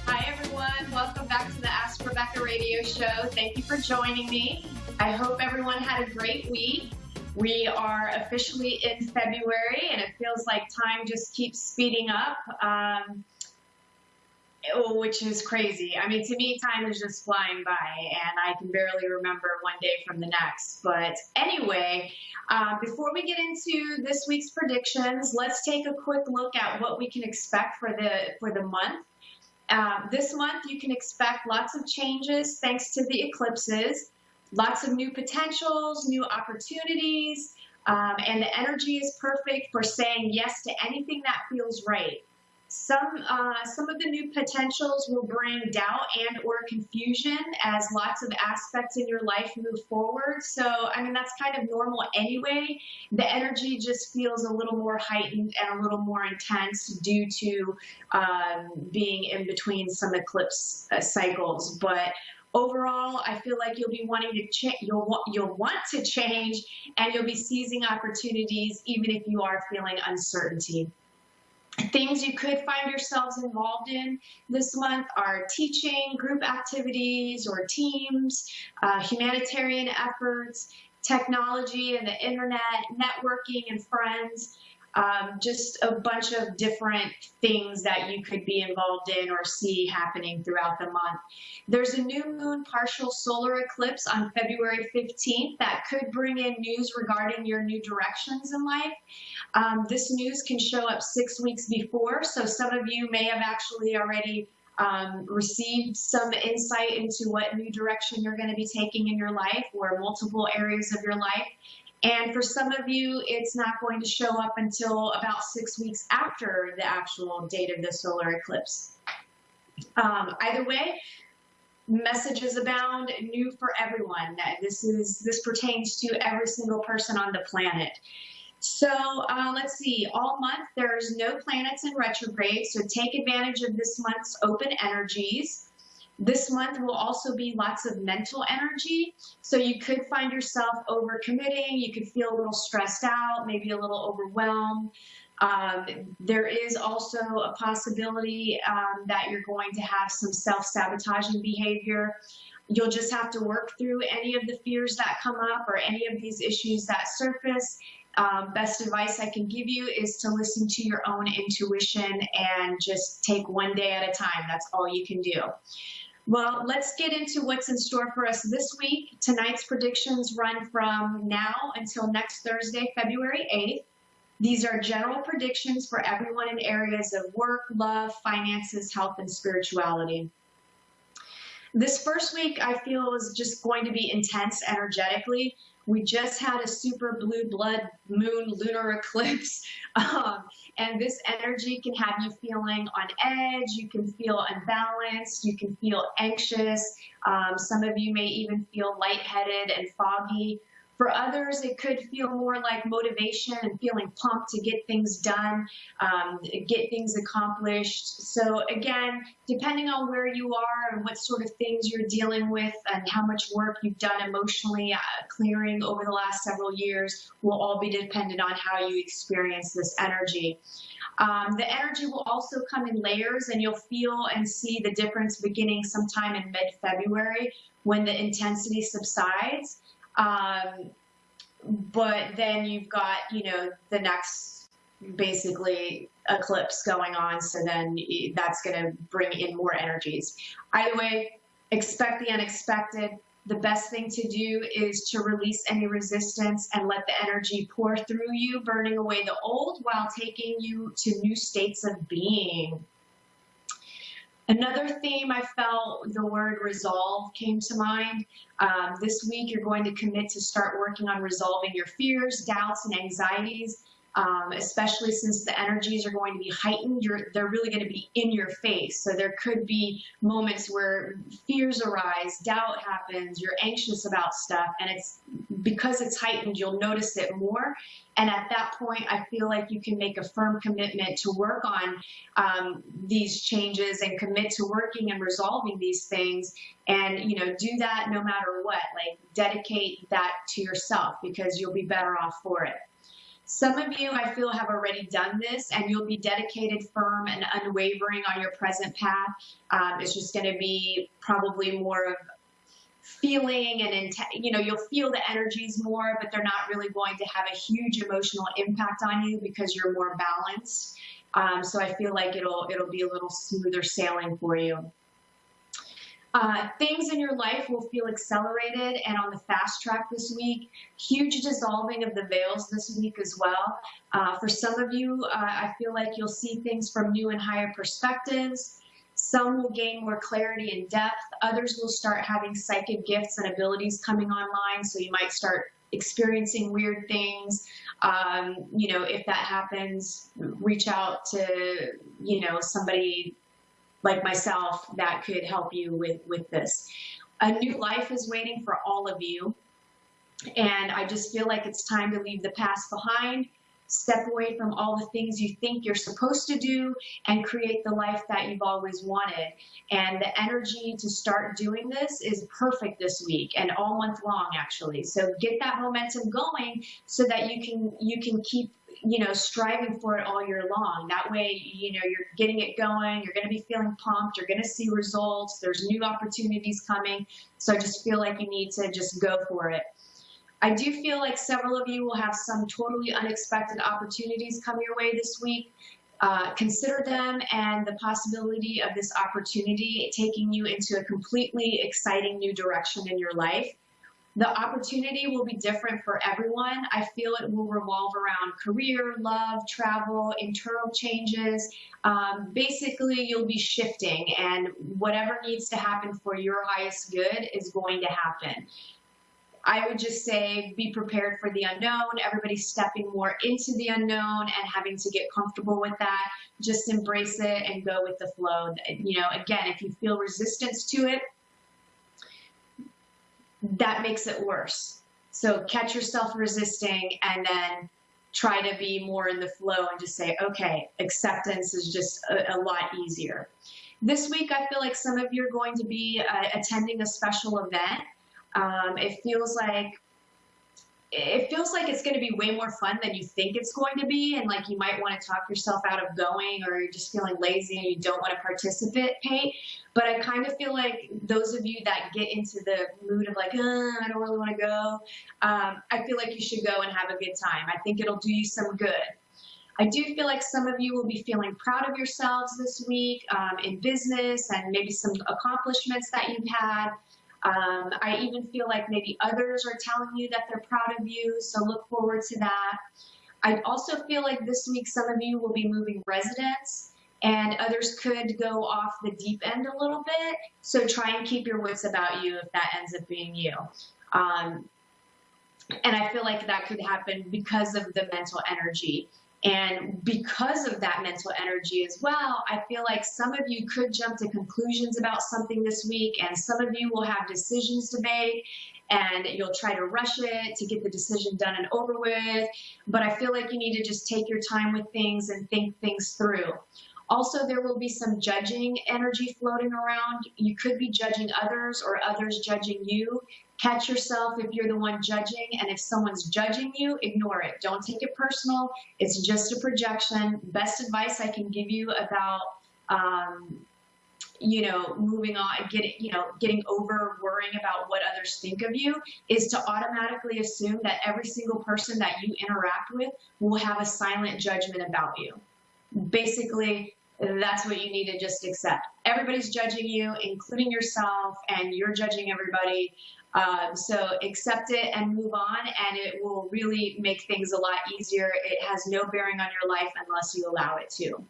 Hi, everyone. Welcome back to the Ask Rebecca radio show. Thank you for joining me. I hope everyone had a great week. We are officially in February, and it feels like time just keeps speeding up, which is crazy. I mean, to me, time is just flying by, and I can barely remember one day from the next. But anyway, before we get into this week's predictions, let's take a quick look at what we can expect for the month. This month, you can expect lots of changes thanks to the eclipses, lots of new potentials, new opportunities, and the energy is perfect for saying yes to anything that feels right. Some of the new potentials will bring doubt and or confusion as lots of aspects in your life move forward. So, I mean, that's kind of normal anyway. The energy just feels a little more heightened and a little more intense due to being in between some eclipse cycles. But overall, I feel like you'll be wanting to you'll want to change, and you'll be seizing opportunities even if you are feeling uncertainty. Things you could find yourselves involved in this month are teaching, group activities or teams, humanitarian efforts, technology and the internet, networking and friends, just a bunch of different things that you could be involved in or see happening throughout the month. There's a new moon partial solar eclipse on February 15th that could bring in news regarding your new directions in life. This news can show up 6 weeks before, so some of you may have actually already received some insight into what new direction you're going to be taking in your life or multiple areas of your life. And for some of you, it's not going to show up until about 6 weeks after the actual date of the solar eclipse. Either way, messages abound, new for everyone. This pertains to every single person on the planet. So let's see, all month there's no planets in retrograde, so take advantage of this month's open energies. This month will also be lots of mental energy, so you could find yourself overcommitting, you could feel a little stressed out, maybe a little overwhelmed. There is also a possibility that you're going to have some self-sabotaging behavior. You'll just have to work through any of the fears that come up or any of these issues that surface. Best advice I can give you is to listen to your own intuition and just take one day at a time. That's all you can do. Well, let's get into what's in store for us this week. Tonight's predictions run from now until next Thursday, February 8th. These are general predictions for everyone in areas of work, love, finances, health, and spirituality. This first week, I feel, is just going to be intense energetically. We just had a super blue blood moon lunar eclipse, and this energy can have you feeling on edge. You can feel unbalanced. You can feel anxious. Some of you may even feel lightheaded and foggy. For others, it could feel more like motivation and feeling pumped to get things done, get things accomplished. So again, depending on where you are and what sort of things you're dealing with and how much work you've done emotionally clearing over the last several years will all be dependent on how you experience this energy. The energy will also come in layers, and you'll feel and see the difference beginning sometime in mid-February when the intensity subsides. But then you've got, the next basically eclipse going on. So then that's going to bring in more energies. Either way, expect the unexpected. The best thing to do is to release any resistance and let the energy pour through you, burning away the old while taking you to new states of being. Another theme I felt, the word resolve came to mind. This week, you're going to commit to start working on resolving your fears, doubts, and anxieties, especially since the energies are going to be heightened. They're really going to be in your face. So there could be moments where fears arise, doubt happens, you're anxious about stuff, and it's because it's heightened, you'll notice it more. And at that point, I feel like you can make a firm commitment to work on these changes and commit to working and resolving these things, and do that no matter what. Like, dedicate that to yourself because you'll be better off for it. Some of you, I feel, have already done this, and you'll be dedicated, firm, and unwavering on your present path. It's just going to be probably more of feeling and, you'll feel the energies more, but they're not really going to have a huge emotional impact on you because you're more balanced. So I feel like it'll be a little smoother sailing for you. Things in your life will feel accelerated and on the fast track this week. Huge dissolving of the veils this week as well. For some of you, I feel like you'll see things from new and higher perspectives. Some will gain more clarity and depth. Others will start having psychic gifts and abilities coming online, so you might start experiencing weird things. If that happens, reach out to, somebody like myself that could help you with this. A new life is waiting for all of you. And I just feel like it's time to leave the past behind, step away from all the things you think you're supposed to do, and create the life that you've always wanted. And the energy to start doing this is perfect this week and all month long, actually. So get that momentum going so that you can keep striving for it all year long. That way, you're getting it going, you're going to be feeling pumped, you're going to see results, there's new opportunities coming. So I just feel like you need to just go for it. I do feel like several of you will have some totally unexpected opportunities come your way this week. Consider them and the possibility of this opportunity taking you into a completely exciting new direction in your life. The opportunity will be different for everyone. I feel it will revolve around career, love, travel, internal changes. Basically, you'll be shifting, and whatever needs to happen for your highest good is going to happen. I would just say be prepared for the unknown. Everybody's stepping more into the unknown and having to get comfortable with that. Just embrace it and go with the flow. Again, if you feel resistance to it, that makes it worse. So catch yourself resisting and then try to be more in the flow and just say, okay, acceptance is just a lot easier. This week, I feel like some of you are going to be attending a special event. It feels like it's going to be way more fun than you think it's going to be, and like you might want to talk yourself out of going, or you're just feeling lazy and you don't want to participate. But I kind of feel like those of you that get into the mood of like, I don't really want to go, I feel like you should go and have a good time. I think it'll do you some good. I do feel like some of you will be feeling proud of yourselves this week in business and maybe some accomplishments that you've had. I even feel like maybe others are telling you that they're proud of you, so look forward to that. I also feel like this week some of you will be moving residence, and others could go off the deep end a little bit, so try and keep your wits about you if that ends up being you. And I feel like that could happen because of the mental energy. And because of that mental energy as well, I feel like some of you could jump to conclusions about something this week, and some of you will have decisions to make, and you'll try to rush it to get the decision done and over with. But I feel like you need to just take your time with things and think things through. Also, there will be some judging energy floating around. You could be judging others or others judging you. Catch yourself if you're the one judging, and if someone's judging you, ignore it. Don't take it personal. It's just a projection. Best advice I can give you about, moving on, getting over worrying about what others think of you is to automatically assume that every single person that you interact with will have a silent judgment about you. Basically, that's what you need to just accept. Everybody's judging you, including yourself, and you're judging everybody. So accept it and move on, and it will really make things a lot easier. It has no bearing on your life unless you allow it to.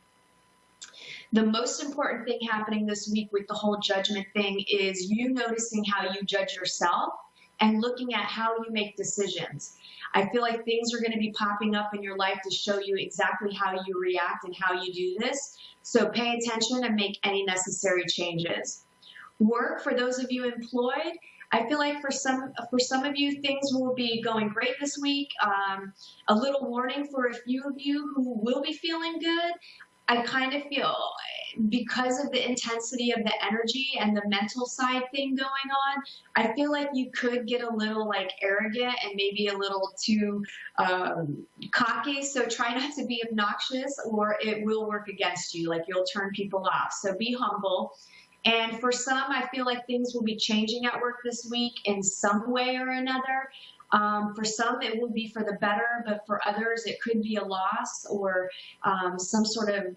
The most important thing happening this week with the whole judgment thing is you noticing how you judge yourself and looking at how you make decisions. I feel like things are going to be popping up in your life to show you exactly how you react and how you do this. So pay attention and make any necessary changes. Work, for those of you employed, I feel like for some of you, things will be going great this week. A little warning for a few of you who will be feeling good. I kind of feel because of the intensity of the energy and the mental side thing going on, I feel like you could get a little like arrogant and maybe a little too cocky. So try not to be obnoxious or it will work against you. Like you'll turn people off. So be humble. And for some, I feel like things will be changing at work this week in some way or another. For some, it will be for the better, but for others, it could be a loss or some sort of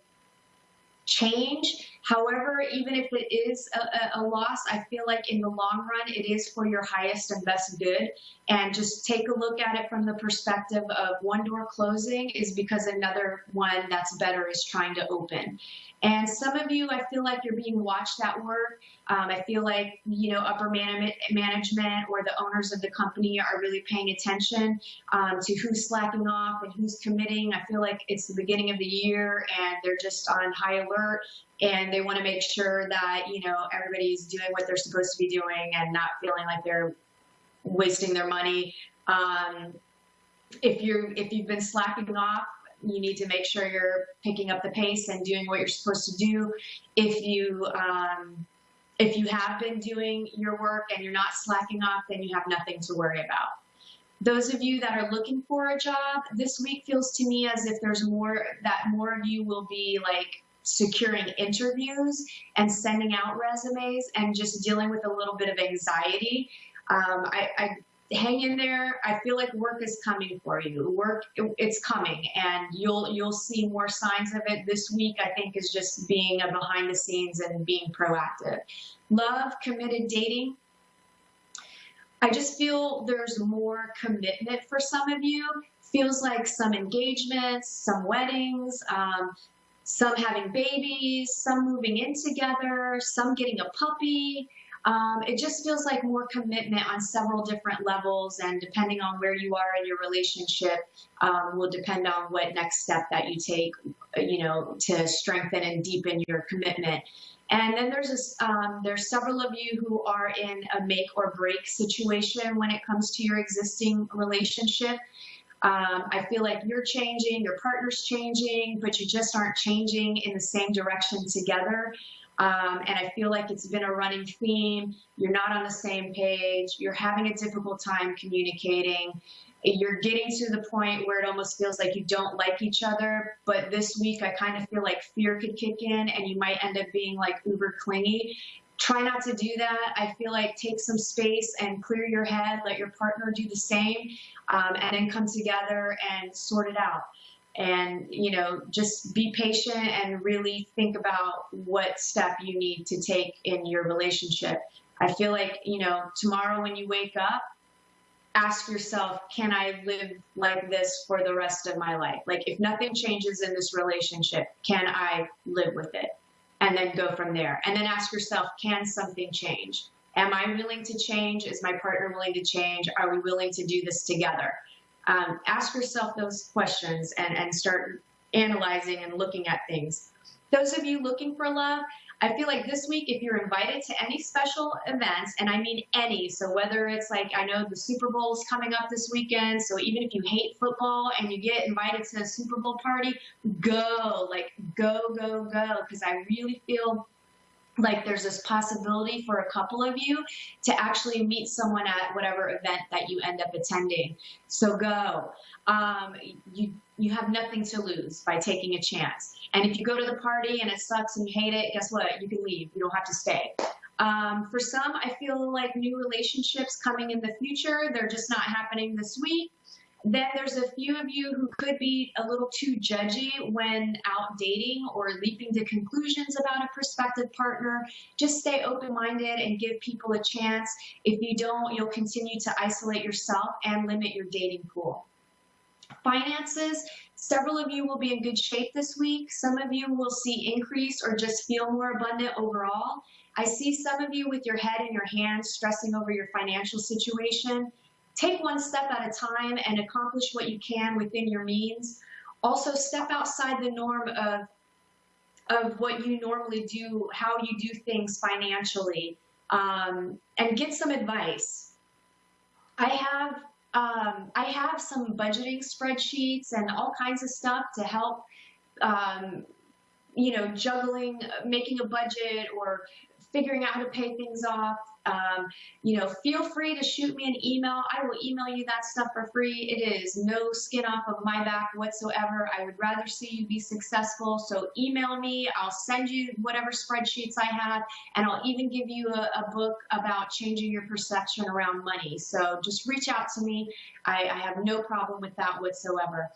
change. However, even if it is a loss, I feel like in the long run, it is for your highest and best good. And just take a look at it from the perspective of one door closing is because another one that's better is trying to open. And some of you, I feel like you're being watched at work. I feel like, upper management or the owners of the company are really paying attention to who's slacking off and who's committing. I feel like it's the beginning of the year and they're just on high alert and they want to make sure that, everybody's doing what they're supposed to be doing and not feeling like they're wasting their money. If you've been slacking off, you need to make sure you're picking up the pace and doing what you're supposed to do. If you have been doing your work and you're not slacking off, then you have nothing to worry about. Those of you that are looking for a job, this week feels to me as if there's more of you will be like securing interviews and sending out resumes and just dealing with a little bit of anxiety. I hang in there. I feel like work is coming for you. It's coming, and you'll see more signs of it this week. I think is just being a behind the scenes and being proactive. Love, committed dating. I just feel there's more commitment for some of you. Feels like some engagements, some weddings, some having babies, some moving in together, some getting a puppy. It just feels like more commitment on several different levels, and depending on where you are in your relationship, will depend on what next step that you take, to strengthen and deepen your commitment. And then there's several of you who are in a make or break situation when it comes to your existing relationship. I feel like you're changing, your partner's changing, but you just aren't changing in the same direction together. And I feel like it's been a running theme. You're not on the same page. You're having a difficult time communicating. You're getting to the point where it almost feels like you don't like each other. But this week, I kind of feel like fear could kick in and you might end up being like uber clingy. Try not to do that. I feel like take some space and clear your head. Let your partner do the same, and then come together and sort it out. And, just be patient and really think about what step you need to take in your relationship. I feel like, tomorrow when you wake up, ask yourself, can I live like this for the rest of my life? Like, if nothing changes in this relationship, can I live with it? And then go from there. And then ask yourself, can something change? Am I willing to change? Is my partner willing to change? Are we willing to do this together? Ask yourself those questions and start analyzing and looking at things. Those of you looking for love, I feel like this week, if you're invited to any special events, and I mean any, so whether it's like, I know the Super Bowl is coming up this weekend, so even if you hate football and you get invited to a Super Bowl party, go, because I really feel like there's this possibility for a couple of you to actually meet someone at whatever event that you end up attending. So go. You have nothing to lose by taking a chance. And if you go to the party and it sucks and you hate it, guess what? You can leave. You don't have to stay. For some, I feel like new relationships coming in the future, they're just not happening this week. Then there's a few of you who could be a little too judgy when out dating or leaping to conclusions about a prospective partner. Just stay open-minded and give people a chance. If you don't, you'll continue to isolate yourself and limit your dating pool. Finances, several of you will be in good shape this week. Some of you will see increase or just feel more abundant overall. I see some of you with your head in your hands, stressing over your financial situation. Take one step at a time and accomplish what you can within your means. Also, step outside the norm of what you normally do, how you do things financially, and get some advice. I have some budgeting spreadsheets and all kinds of stuff to help juggling, making a budget or figuring out how to pay things off, feel free to shoot me an email. I will email you that stuff for free. It is no skin off of my back whatsoever. I would rather see you be successful. So email me. I'll send you whatever spreadsheets I have, and I'll even give you a book about changing your perception around money. So just reach out to me. I have no problem with that whatsoever.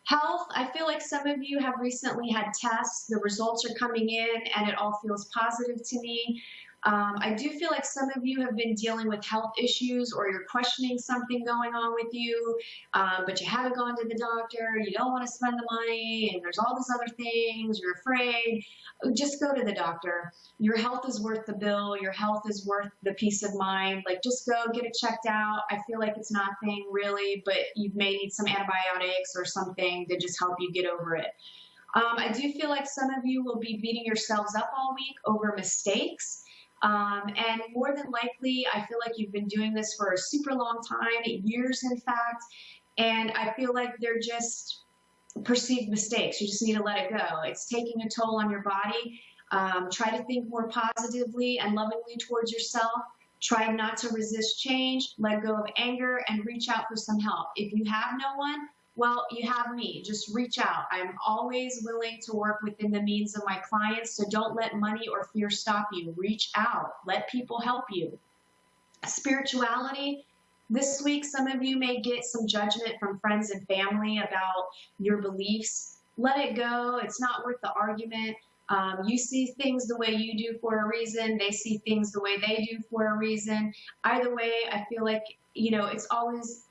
Health, I feel like some of you have recently had tests. The results are coming in and it all feels positive to me. I do feel like some of you have been dealing with health issues, or you're questioning something going on with you, but you haven't gone to the doctor, you don't want to spend the money, and there's all these other things, you're afraid. Just go to the doctor. Your health is worth the bill. Your health is worth the peace of mind. Like, just go get it checked out. I feel like it's nothing really, but you may need some antibiotics or something to just help you get over it. I do feel like some of you will be beating yourselves up all week over mistakes. And more than likely, I feel like you've been doing this for a super long time, years in fact, and I feel like they're just perceived mistakes. You just need to let it go. It's taking a toll on your body. Try to think more positively and lovingly towards yourself. Try not to resist change, let go of anger, and reach out for some help. If you have no one, well, you have me. Just reach out. I'm always willing to work within the means of my clients, so don't let money or fear stop you. Reach out. Let people help you. Spirituality. This week, some of you may get some judgment from friends and family about your beliefs. Let it go. It's not worth the argument. You see things the way you do for a reason. They see things the way they do for a reason. Either way, I feel like, it's always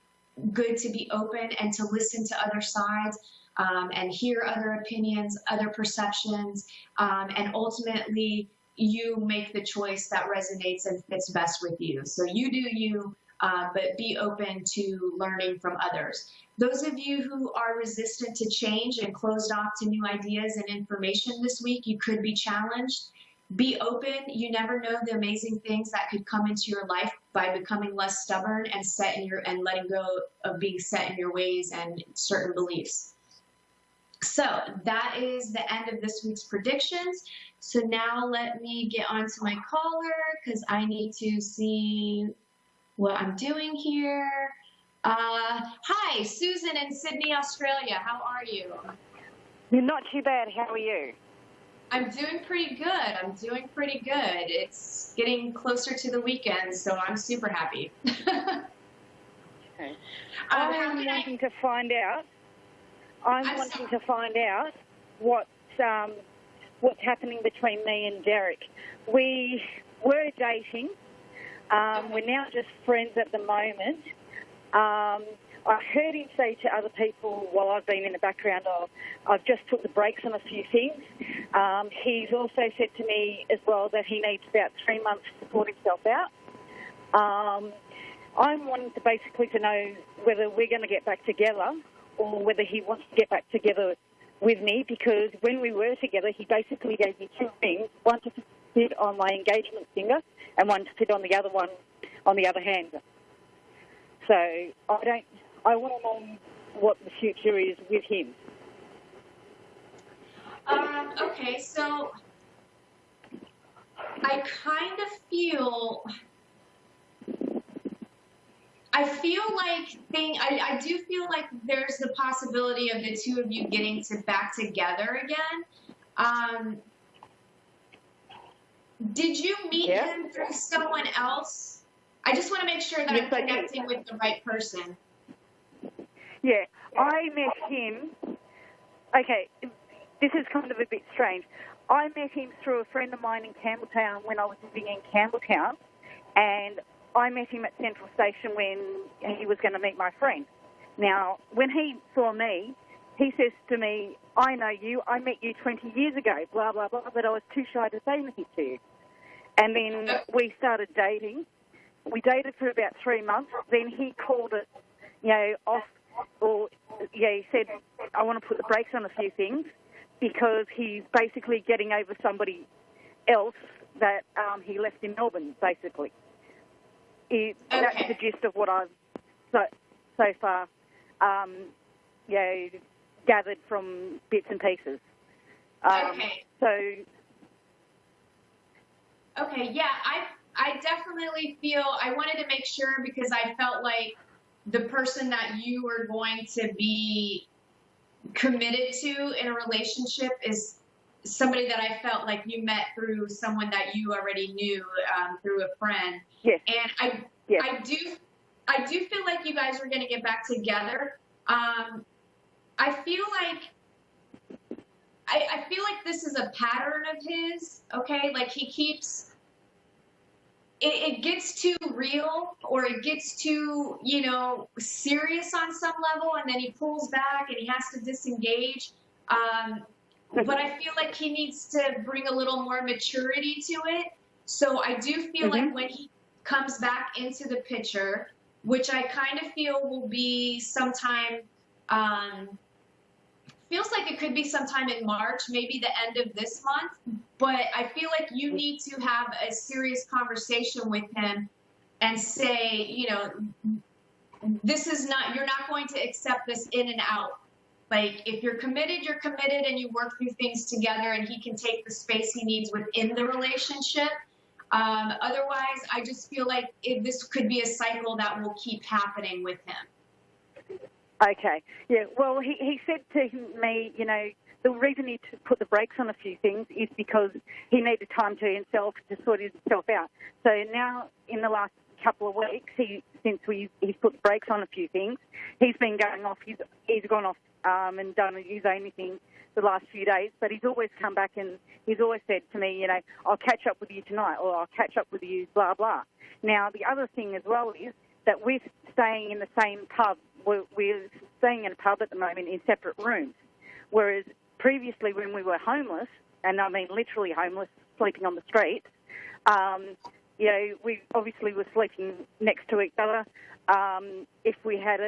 good to be open and to listen to other sides and hear other opinions, other perceptions, and ultimately you make the choice that resonates and fits best with you. So you do you, but be open to learning from others. Those of you who are resistant to change and closed off to new ideas and information this week, you could be challenged. Be open. You never know the amazing things that could come into your life by becoming less stubborn and and letting go of being set in your ways and certain beliefs. So that is the end of this week's predictions. So now let me get onto my caller because I need to see what I'm doing here. Hi, Susan in Sydney, Australia. How are you? You're not too bad. How are you? I'm doing pretty good. It's getting closer to the weekend, so I'm super happy. Okay. I'm wanting to find out what's happening between me and Derek. We were dating. We're now just friends at the moment. I heard him say to other people while I've been in the background, I've just put the brakes on a few things. He's also said to me as well that he needs about 3 months to sort himself out. I'm wanting to basically to know whether we're going to get back together or whether he wants to get back together with me, because when we were together, he basically gave me two rings, one to fit on my engagement finger and one to fit on the other one on the other hand. So I want to know what the future is with him. Okay, so I kind of feel I do feel like there's the possibility of the two of you getting back together again. Did you meet him through someone else? I just want to make sure that I'm connecting with the right person. Yeah, I met him. Okay, this is kind of a bit strange. I met him through a friend of mine in Campbelltown when I was living in Campbelltown, and I met him at Central Station when he was going to meet my friend. Now, when he saw me, he says to me, I know you, I met you 20 years ago, blah, blah, blah, but I was too shy to say anything to you. And then we started dating. We dated for about 3 months. Then he called it, off, he said, I want to put the brakes on a few things because he's basically getting over somebody else that he left in Melbourne, basically. That's the gist of what I've so far gathered from bits and pieces. Okay. So. Okay, yeah, I definitely feel I wanted to make sure because I felt like the person that you were going to be committed to in a relationship is somebody that I felt like you met through someone that you already knew through a friend. Yes. And Yes. I do feel like you guys are going to get back together. I feel like I feel like this is a pattern of his. Okay, like he keeps it gets too real or it gets too, serious on some level, and then he pulls back and he has to disengage. But I feel like he needs to bring a little more maturity to it. So I do feel like when he comes back into the picture, which I kind of feel will be sometime, feels like it could be sometime in March, maybe the end of this month. But I feel like you need to have a serious conversation with him and say, this is not, you're not going to accept this in and out. Like, if you're committed, and you work through things together and he can take the space he needs within the relationship. Otherwise, I just feel like this could be a cycle that will keep happening with him. Okay. Yeah. Well, he said to me, the reason he put the brakes on a few things is because he needed time to himself to sort himself out. So now, in the last couple of weeks, since he's put the brakes on a few things, he's been going off. He's gone off and done his own thing the last few days. But he's always come back and he's always said to me, I'll catch up with you tonight, or I'll catch up with you, blah blah. Now, the other thing as well is that we're staying in the same pub. We're staying in a pub at the moment in separate rooms, whereas previously when we were homeless, and I mean literally homeless, sleeping on the streets, we obviously were sleeping next to each other. If we had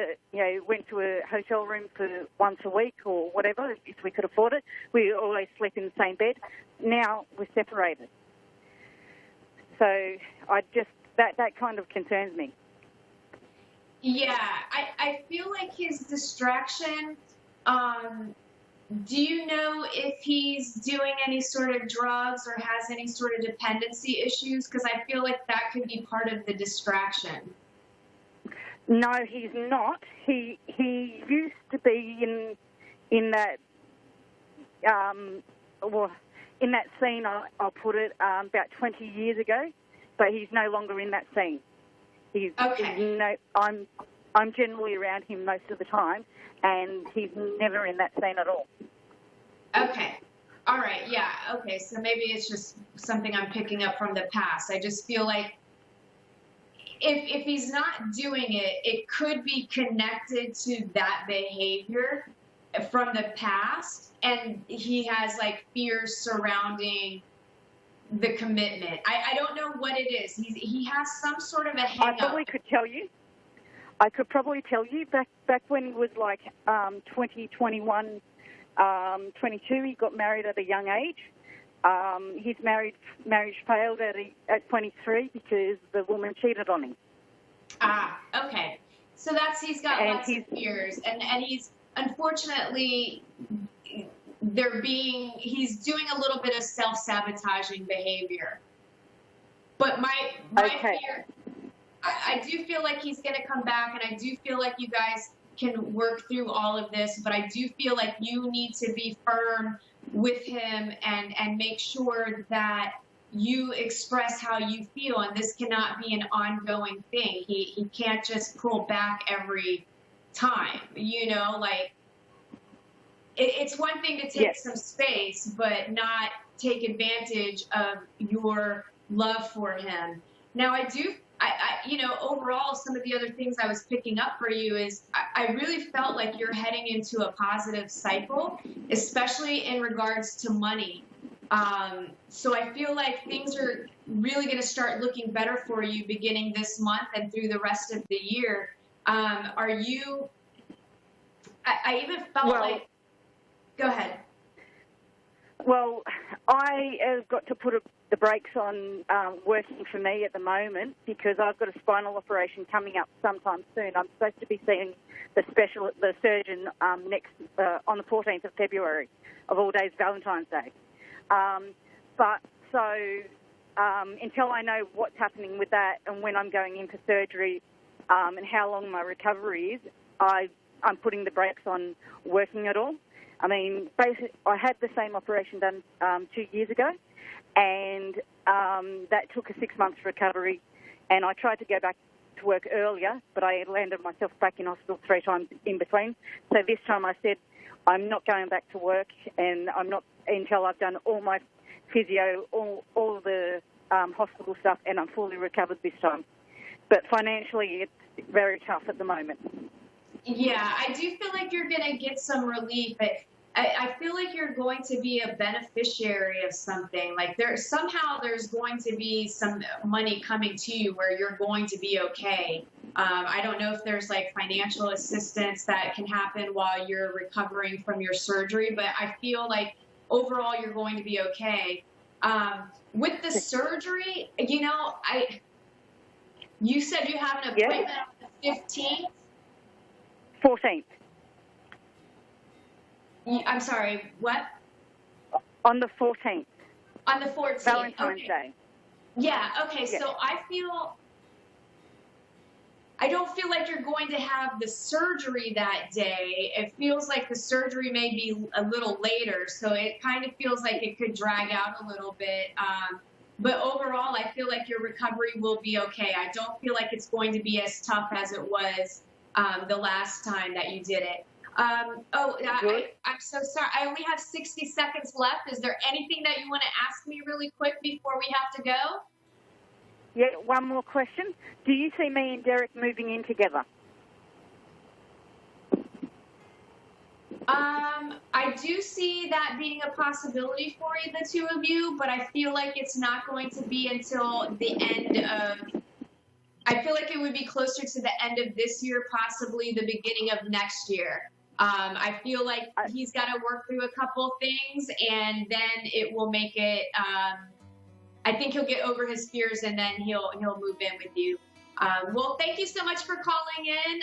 went to a hotel room for once a week or whatever, if we could afford it, we always sleep in the same bed. Now we're separated. So that kind of concerns me. Yeah, I feel like his distraction, do you know if he's doing any sort of drugs or has any sort of dependency issues? Because I feel like that could be part of the distraction. No, he's not. He used to be in that in that scene. I'll put it about 20 years ago, but he's no longer in that scene. Okay. I'm generally around him most of the time, and he's never in that scene at all. Okay. All right. Yeah. Okay. So maybe it's just something I'm picking up from the past. I just feel like if he's not doing it, it could be connected to that behavior from the past, and he has like fears surrounding the commitment. I don't know what it is. He has some sort of a hang up. I probably could tell you. I could probably tell you back when he was like 20, 21, 22, he got married at a young age. His marriage failed at 23 because the woman cheated on him. Ah, okay. So he's got lots of fears, and he's unfortunately he's doing a little bit of self-sabotaging behavior. But my fear, I do feel like he's going to come back, and I do feel like you guys can work through all of this, but I do feel like you need to be firm with him and make sure that you express how you feel, and this cannot be an ongoing thing. He can't just pull back every time, it's one thing to take some space, but not take advantage of your love for him. Now, I overall, some of the other things I was picking up for you is I really felt like you're heading into a positive cycle, especially in regards to money. So I feel like things are really going to start looking better for you beginning this month and through the rest of the year. I even felt like, go ahead. Well, I have got to put the brakes on working for me at the moment because I've got a spinal operation coming up sometime soon. I'm supposed to be seeing the surgeon on the 14th of February, of all days, Valentine's Day. Until I know what's happening with that and when I'm going in for surgery and how long my recovery is, I'm putting the brakes on working at all. I mean, basically, I had the same operation done 2 years ago, and that took a 6 months recovery, and I tried to go back to work earlier, but I landed myself back in hospital 3 times in between. So this time I said, I'm not going back to work, and I'm not until I've done all my physio, all the hospital stuff, and I'm fully recovered this time. But financially, it's very tough at the moment. Yeah, I do feel like you're going to get some relief. I feel like you're going to be a beneficiary of something. Like there's going to be some money coming to you where you're going to be okay. I don't know if there's like financial assistance that can happen while you're recovering from your surgery, but I feel like overall you're going to be okay. With the surgery, you said you have an appointment on the 15th? 14th. I'm sorry, what? On the 14th. On the 14th. Valentine's Day. Yeah, okay, Yeah. So I don't feel like you're going to have the surgery that day. It feels like the surgery may be a little later, so it kind of feels like it could drag out a little bit. But overall, I feel like your recovery will be okay. I don't feel like it's going to be as tough as it was the last time that you did it. I'm so sorry. I only have 60 seconds left. Is there anything that you want to ask me really quick before we have to go? Yeah, one more question. Do you see me and Derek moving in together? I do see that being a possibility for the two of you, but I feel like it's not going to be until the end of... I feel like it would be closer to the end of this year, possibly the beginning of next year. I feel like he's got to work through a couple things, and then it will make it. I think he'll get over his fears, and then he'll move in with you. Well, thank you so much for calling in.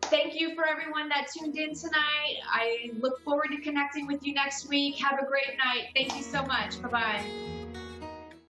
Thank you for everyone that tuned in tonight. I look forward to connecting with you next week. Have a great night. Thank you so much. Bye-bye.